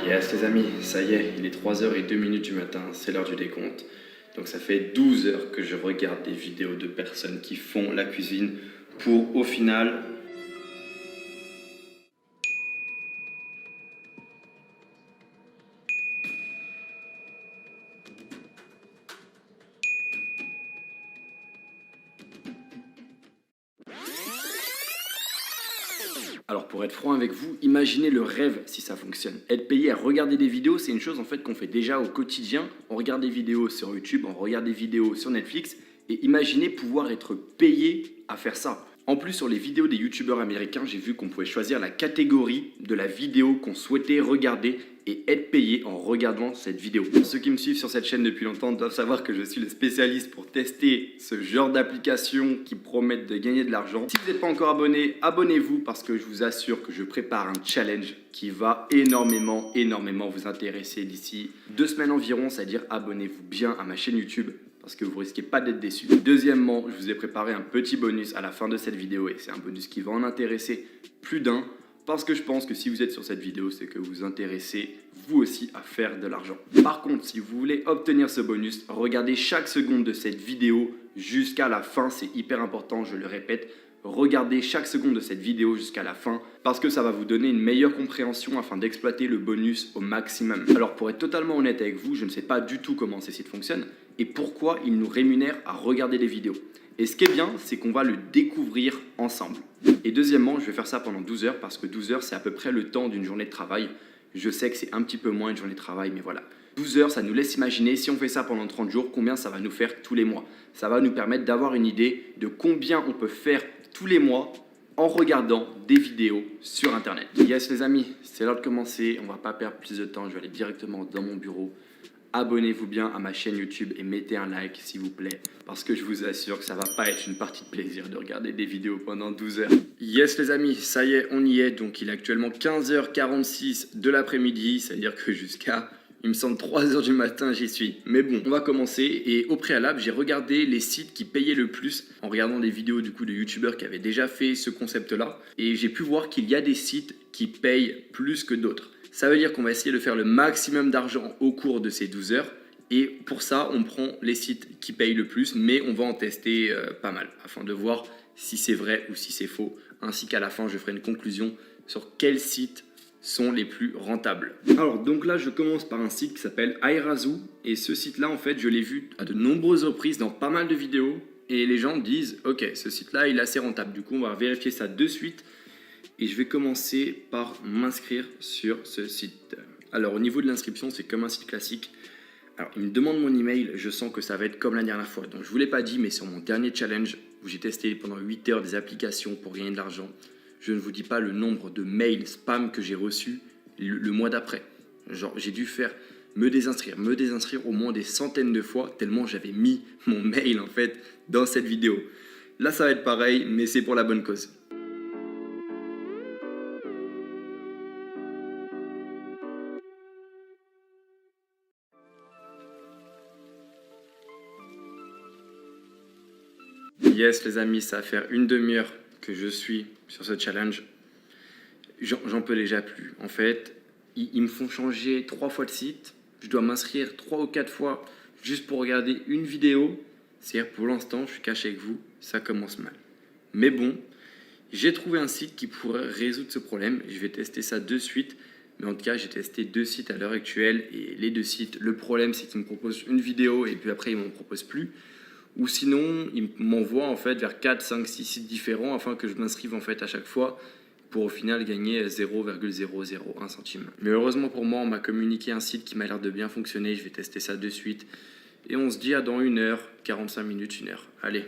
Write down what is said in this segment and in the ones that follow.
Yes les amis, ça y est, il est 3h02 du matin, c'est l'heure du décompte. Donc ça fait 12 heures que je regarde des vidéos de personnes qui font la cuisine pour au final... Alors pour être franc avec vous, imaginez le rêve si ça fonctionne. Être payé à regarder des vidéos, c'est une chose en fait qu'on fait déjà au quotidien. On regarde des vidéos sur YouTube, on regarde des vidéos sur Netflix et imaginez pouvoir être payé à faire ça. En plus, sur les vidéos des youtubeurs américains, j'ai vu qu'on pouvait choisir la catégorie de la vidéo qu'on souhaitait regarder et être payé en regardant cette vidéo. Ceux qui me suivent sur cette chaîne depuis longtemps doivent savoir que je suis le spécialiste pour tester ce genre d'applications qui promettent de gagner de l'argent. Si vous n'êtes pas encore abonné, abonnez-vous parce que je vous assure que je prépare un challenge qui va énormément vous intéresser d'ici 2 semaines environ, c'est-à-dire abonnez-vous bien à ma chaîne YouTube parce que vous risquez pas d'être déçus. Deuxièmement, je vous ai préparé un petit bonus à la fin de cette vidéo et c'est un bonus qui va en intéresser plus d'un parce que je pense que si vous êtes sur cette vidéo, c'est que vous vous intéressez vous aussi à faire de l'argent. Par contre, si vous voulez obtenir ce bonus, regardez chaque seconde de cette vidéo jusqu'à la fin, c'est hyper important, je le répète. Regardez chaque seconde de cette vidéo jusqu'à la fin parce que ça va vous donner une meilleure compréhension afin d'exploiter le bonus au maximum. Alors pour être totalement honnête avec vous, je ne sais pas du tout comment ces sites fonctionnent et pourquoi ils nous rémunèrent à regarder des vidéos. Et ce qui est bien, c'est qu'on va le découvrir ensemble. Et deuxièmement, je vais faire ça pendant 12 heures parce que 12 heures, c'est à peu près le temps d'une journée de travail. Je sais que c'est un petit peu moins une journée de travail, mais voilà. 12 heures, ça nous laisse imaginer, si on fait ça pendant 30 jours, combien ça va nous faire tous les mois. Ça va nous permettre d'avoir une idée de combien on peut faire tous les mois en regardant des vidéos sur Internet. Yes les amis, c'est l'heure de commencer. On va pas perdre plus de temps, je vais aller directement dans mon bureau. Abonnez-vous bien à ma chaîne YouTube et mettez un like s'il vous plaît parce que je vous assure que ça va pas être une partie de plaisir de regarder des vidéos pendant 12 heures. Yes les amis, ça y est, on y est. Donc il est actuellement 15h46 de l'après-midi, c'est-à-dire que jusqu'à, il me semble, 3h du matin j'y suis. Mais bon, on va commencer et au préalable, j'ai regardé les sites qui payaient le plus en regardant des vidéos du coup de youtubeurs qui avaient déjà fait ce concept-là et j'ai pu voir qu'il y a des sites qui payent plus que d'autres. Ça veut dire qu'on va essayer de faire le maximum d'argent au cours de ces 12 heures. Et pour ça, on prend les sites qui payent le plus, mais on va en tester pas mal afin de voir si c'est vrai ou si c'est faux. Ainsi qu'à la fin, je ferai une conclusion sur quels sites sont les plus rentables. Alors donc là, je commence par un site qui s'appelle Airazu. Et ce site-là, en fait, je l'ai vu à de nombreuses reprises dans pas mal de vidéos. Et les gens disent, ok, ce site-là, il est assez rentable. Du coup, on va vérifier ça de suite. Et je vais commencer par m'inscrire sur ce site. Alors au niveau de l'inscription, c'est comme un site classique. Alors il me demande mon email, je sens que ça va être comme la dernière fois. Donc je ne vous l'ai pas dit, mais sur mon dernier challenge, où j'ai testé pendant 8 heures des applications pour gagner de l'argent, je ne vous dis pas le nombre de mails spam que j'ai reçus le mois d'après. Genre j'ai dû me désinscrire au moins des centaines de fois, tellement j'avais mis mon mail en fait dans cette vidéo. Là ça va être pareil, mais c'est pour la bonne cause. Yes les amis, ça va faire une demi-heure que je suis sur ce challenge. J'en peux déjà plus. En fait, ils me font changer 3 fois de site. Je dois m'inscrire 3 ou 4 fois juste pour regarder une vidéo. C'est-à-dire pour l'instant, je suis caché avec vous, ça commence mal. Mais bon, j'ai trouvé un site qui pourrait résoudre ce problème. Je vais tester ça de suite. Mais en tout cas, j'ai testé 2 sites à l'heure actuelle. Et les 2 sites, le problème, c'est qu'ils me proposent une vidéo et puis après, ils ne m'en proposent plus. Ou sinon, ils m'envoient en fait vers 4, 5, 6 sites différents afin que je m'inscrive en fait à chaque fois pour au final gagner 0,001 centime. Mais heureusement pour moi, on m'a communiqué un site qui m'a l'air de bien fonctionner. Je vais tester ça de suite. Et on se dit à dans 1 heure, 45 minutes, 1 heure. Allez.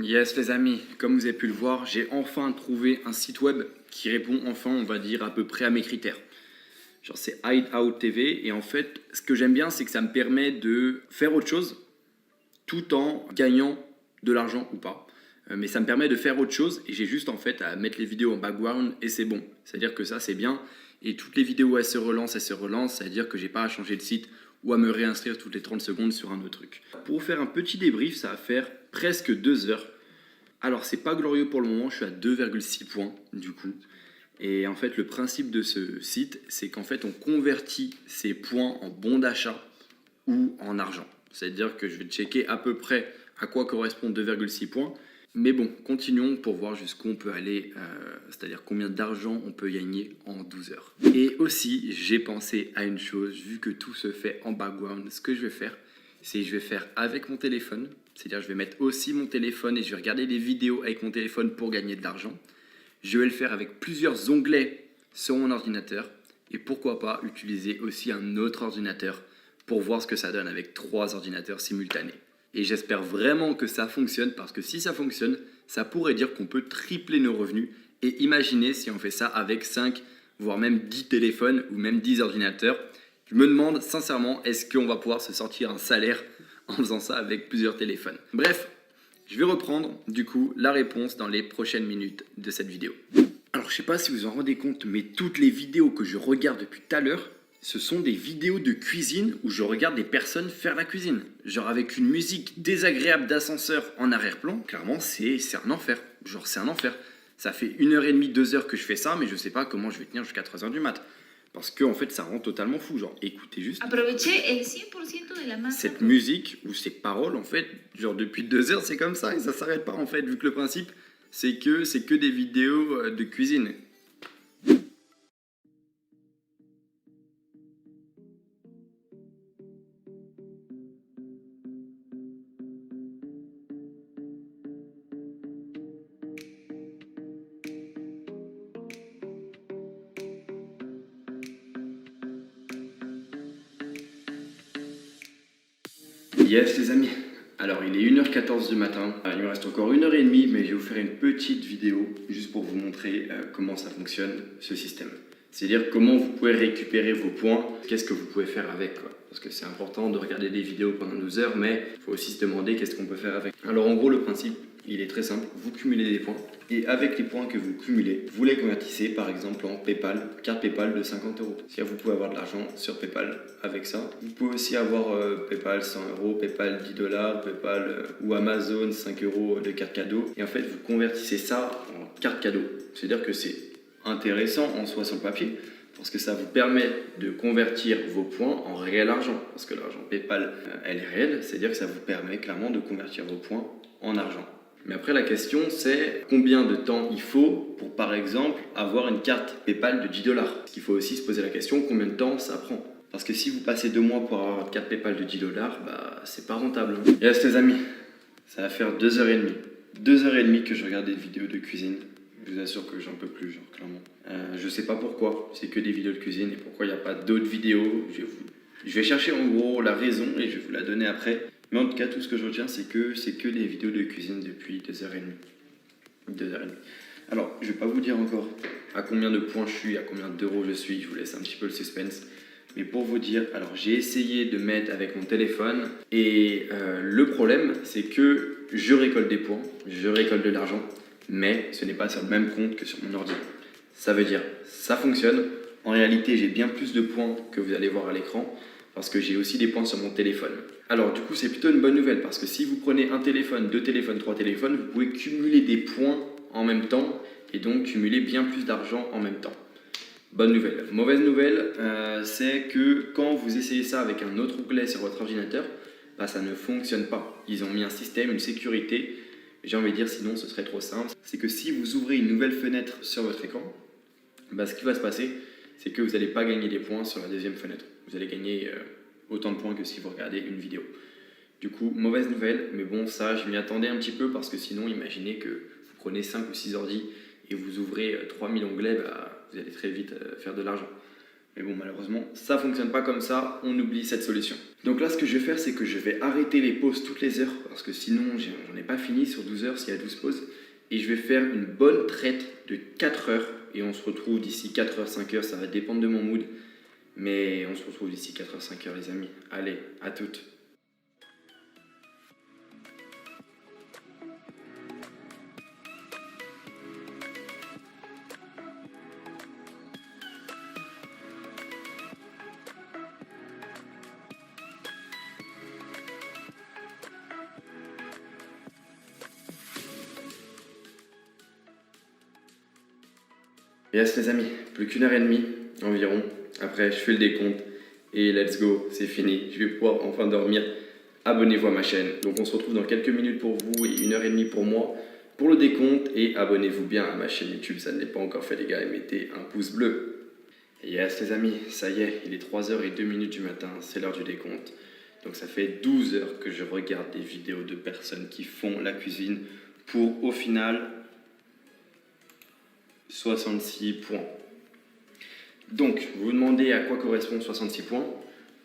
Yes les amis, comme vous avez pu le voir, j'ai enfin trouvé un site web qui répond enfin, on va dire, à peu près à mes critères. Genre c'est Hideout TV et en fait, ce que j'aime bien, c'est que ça me permet de faire autre chose tout en gagnant de l'argent ou pas. Mais ça me permet de faire autre chose et j'ai juste en fait à mettre les vidéos en background et c'est bon. C'est-à-dire que ça c'est bien et toutes les vidéos elles se relancent, c'est-à-dire que j'ai pas à changer de site ou à me réinscrire toutes les 30 secondes sur un autre truc. Pour vous faire un petit débrief, ça va faire presque 2 heures. Alors c'est pas glorieux pour le moment, je suis à 2,6 points du coup. Et en fait le principe de ce site, c'est qu'en fait on convertit ces points en bons d'achat ou en argent. C'est-à-dire que je vais checker à peu près à quoi correspondent 2,6 points. Mais bon, continuons pour voir jusqu'où on peut aller, c'est-à-dire combien d'argent on peut gagner en 12 heures. Et aussi, j'ai pensé à une chose, vu que tout se fait en background, ce que je vais faire, c'est que je vais faire avec mon téléphone, c'est-à-dire je vais mettre aussi mon téléphone et je vais regarder des vidéos avec mon téléphone pour gagner de l'argent. Je vais le faire avec plusieurs onglets sur mon ordinateur et pourquoi pas utiliser aussi un autre ordinateur pour voir ce que ça donne avec 3 ordinateurs simultanés. Et j'espère vraiment que ça fonctionne parce que si ça fonctionne, ça pourrait dire qu'on peut tripler nos revenus. Et imaginez si on fait ça avec 5, voire même 10 téléphones ou même 10 ordinateurs. Je me demande sincèrement, est-ce qu'on va pouvoir se sortir un salaire en faisant ça avec plusieurs téléphones? Bref, je vais reprendre du coup la réponse dans les prochaines minutes de cette vidéo. Alors je sais pas si vous en rendez compte, mais toutes les vidéos que je regarde depuis tout à l'heure, ce sont des vidéos de cuisine où je regarde des personnes faire la cuisine. Genre avec une musique désagréable d'ascenseur en arrière-plan, clairement c'est un enfer. Genre c'est un enfer. Ça fait 1h30, 2 heures que je fais ça, mais je sais pas comment je vais tenir jusqu'à 3 heures du mat. Parce que en fait ça rend totalement fou. Genre écoutez juste cette musique ou ces paroles en fait, genre depuis 2 heures c'est comme ça et ça s'arrête pas en fait, vu que le principe c'est que des vidéos de cuisine. Yes les amis, alors il est 1h14 du matin, il me reste encore 1h30 mais je vais vous faire une petite vidéo juste pour vous montrer comment ça fonctionne ce système. C'est-à-dire comment vous pouvez récupérer vos points, qu'est-ce que vous pouvez faire avec quoi. Parce que c'est important de regarder des vidéos pendant 12 heures mais il faut aussi se demander qu'est-ce qu'on peut faire avec. Alors en gros le principe il est très simple, vous cumulez des points et avec les points que vous cumulez, vous les convertissez par exemple en PayPal, carte PayPal de 50 euros. Si vous pouvez avoir de l'argent sur PayPal avec ça. Vous pouvez aussi avoir PayPal 100 euros, PayPal 10 dollars, PayPal ou Amazon 5 euros de carte cadeau. Et en fait vous convertissez ça en carte cadeau. C'est-à-dire que c'est intéressant en soi sur le papier parce que ça vous permet de convertir vos points en réel argent. Parce que l'argent PayPal, elle est réelle, c'est-à-dire que ça vous permet clairement de convertir vos points en argent. Mais après la question c'est combien de temps il faut pour par exemple avoir une carte PayPal de 10 dollars. Il faut aussi se poser la question combien de temps ça prend. Parce que si vous passez 2 mois pour avoir une carte PayPal de 10 dollars, bah c'est pas rentable. Et là les amis, ça va faire 2h30. 2h30 que je regarde des vidéos de cuisine. Je vous assure que j'en peux plus, genre clairement. Je sais pas pourquoi, c'est que des vidéos de cuisine et pourquoi il n'y a pas d'autres vidéos. Je vais chercher en gros la raison et je vais vous la donner après. Mais en tout cas, tout ce que je retiens, c'est que des vidéos de cuisine depuis 2h30. 2h30. Alors, je vais pas vous dire encore à combien de points je suis, à combien d'euros je suis, je vous laisse un petit peu le suspense. Mais pour vous dire, alors j'ai essayé de mettre avec mon téléphone et le problème, c'est que je récolte des points, je récolte de l'argent, mais ce n'est pas sur le même compte que sur mon ordi. Ça veut dire, ça fonctionne. En réalité, j'ai bien plus de points que vous allez voir à l'écran parce que j'ai aussi des points sur mon téléphone. Alors du coup, c'est plutôt une bonne nouvelle parce que si vous prenez un téléphone, 2 téléphones, 3 téléphones, vous pouvez cumuler des points en même temps et donc cumuler bien plus d'argent en même temps. Bonne nouvelle. Mauvaise nouvelle, c'est que quand vous essayez ça avec un autre onglet sur votre ordinateur, bah, ça ne fonctionne pas. Ils ont mis un système, une sécurité, j'ai envie de dire sinon ce serait trop simple. C'est que si vous ouvrez une nouvelle fenêtre sur votre écran, bah, ce qui va se passer, c'est que vous n'allez pas gagner des points sur la deuxième fenêtre. Vous allez gagner autant de points que si vous regardez une vidéo. Du coup, mauvaise nouvelle, mais bon, ça, je m'y attendais un petit peu parce que sinon, imaginez que vous prenez 5 ou 6 ordi et vous ouvrez 3000 onglets, bah, vous allez très vite faire de l'argent. Mais bon, malheureusement, ça fonctionne pas comme ça, on oublie cette solution. Donc là, ce que je vais faire, c'est que je vais arrêter les pauses toutes les heures, parce que sinon, j'en ai pas fini sur 12 heures s'il y a 12 pauses. Et je vais faire une bonne traite de 4 heures, et on se retrouve d'ici 4 heures, 5 heures, ça va dépendre de mon mood. Mais on se retrouve d'ici 4 heures, 5 heures, les amis. Allez, à toutes. Yes les amis, plus qu'une heure et demie environ. Après je fais le décompte et let's go, c'est fini. Je vais pouvoir enfin dormir. Abonnez-vous à ma chaîne. Donc on se retrouve dans quelques minutes pour vous et une heure et demie pour moi pour le décompte. Et abonnez-vous bien à ma chaîne YouTube, ça ne l'est pas encore fait les gars, et mettez un pouce bleu. Et yes les amis, ça y est, il est 3h02 du matin, c'est l'heure du décompte. Donc ça fait 12 heures que je regarde des vidéos de personnes qui font la cuisine pour au final 66 points. Donc, vous vous demandez à quoi correspondent 66 points,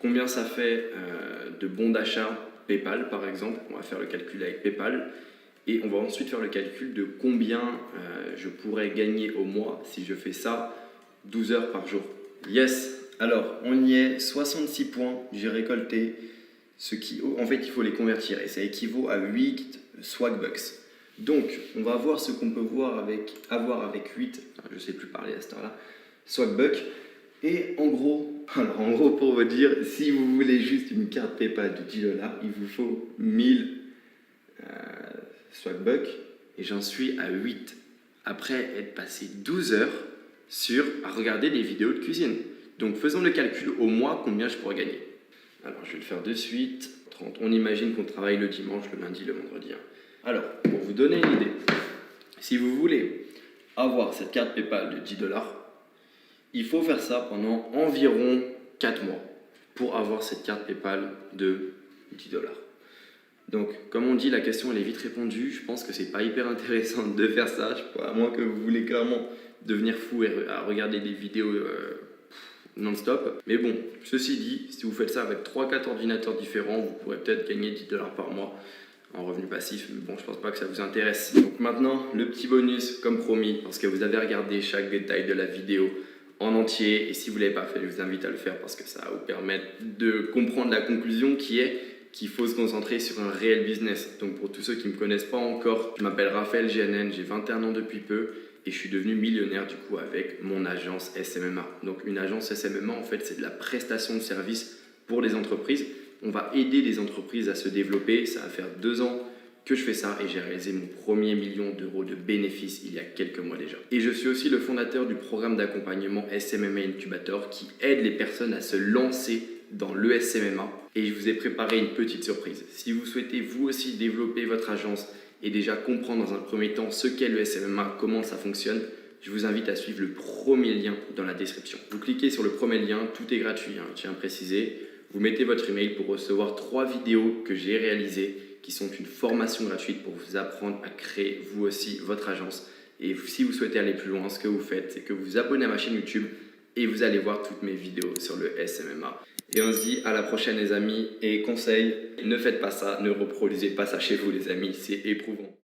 combien ça fait de bons d'achat PayPal par exemple, on va faire le calcul avec PayPal, et on va ensuite faire le calcul de combien je pourrais gagner au mois si je fais ça 12 heures par jour. Yes, alors on y est, 66 points, j'ai récolté, ce qui, en fait il faut les convertir, et ça équivaut à 8 Swagbucks. Donc, on va voir ce qu'on peut avoir avec 8, je ne sais plus parler à cette heure-là, Swagbucks. Et en gros, pour vous dire, si vous voulez juste une carte PayPal de 10 $, il vous faut 1000 Swagbucks. Et j'en suis à 8. Après être passé 12 heures à regarder des vidéos de cuisine. Donc, faisons le calcul au mois, combien je pourrais gagner. Alors, je vais le faire de suite. 30. On imagine qu'on travaille le dimanche, le lundi, le vendredi. Alors, pour vous donner une idée, si vous voulez avoir cette carte PayPal de 10 $, il faut faire ça pendant environ 4 mois pour avoir cette carte PayPal de 10 $. Donc, comme on dit, la question elle est vite répondue. Je pense que c'est pas hyper intéressant de faire ça, à moins que vous voulez clairement devenir fou et à regarder des vidéos non-stop. Mais bon, ceci dit, si vous faites ça avec 3-4 ordinateurs différents, vous pourrez peut-être gagner 10 $ par mois en revenu passif, mais bon, je pense pas que ça vous intéresse. Donc maintenant, le petit bonus, comme promis, parce que vous avez regardé chaque détail de la vidéo en entier, et si vous ne l'avez pas fait, je vous invite à le faire parce que ça va vous permettre de comprendre la conclusion qui est qu'il faut se concentrer sur un réel business. Donc pour tous ceux qui ne me connaissent pas encore, je m'appelle Raphaël GNN, j'ai 21 ans depuis peu, et je suis devenu millionnaire du coup avec mon agence SMMA. Donc une agence SMMA, en fait, c'est de la prestation de services pour les entreprises. On va aider les entreprises à se développer. Ça va faire 2 ans que je fais ça et j'ai réalisé mon premier million d'euros de bénéfices il y a quelques mois déjà. Et je suis aussi le fondateur du programme d'accompagnement SMMA Incubator qui aide les personnes à se lancer dans le SMMA. Et je vous ai préparé une petite surprise. Si vous souhaitez vous aussi développer votre agence et déjà comprendre dans un premier temps ce qu'est le SMMA, comment ça fonctionne, je vous invite à suivre le premier lien dans la description. Vous cliquez sur le premier lien, tout est gratuit, je tiens à préciser. Vous mettez votre email pour recevoir 3 vidéos que j'ai réalisées qui sont une formation gratuite pour vous apprendre à créer vous aussi votre agence. Et si vous souhaitez aller plus loin, ce que vous faites, c'est que vous vous abonnez à ma chaîne YouTube et vous allez voir toutes mes vidéos sur le SMMA. Et on se dit à la prochaine les amis, et conseil, ne faites pas ça, ne reproduisez pas ça chez vous les amis, c'est éprouvant.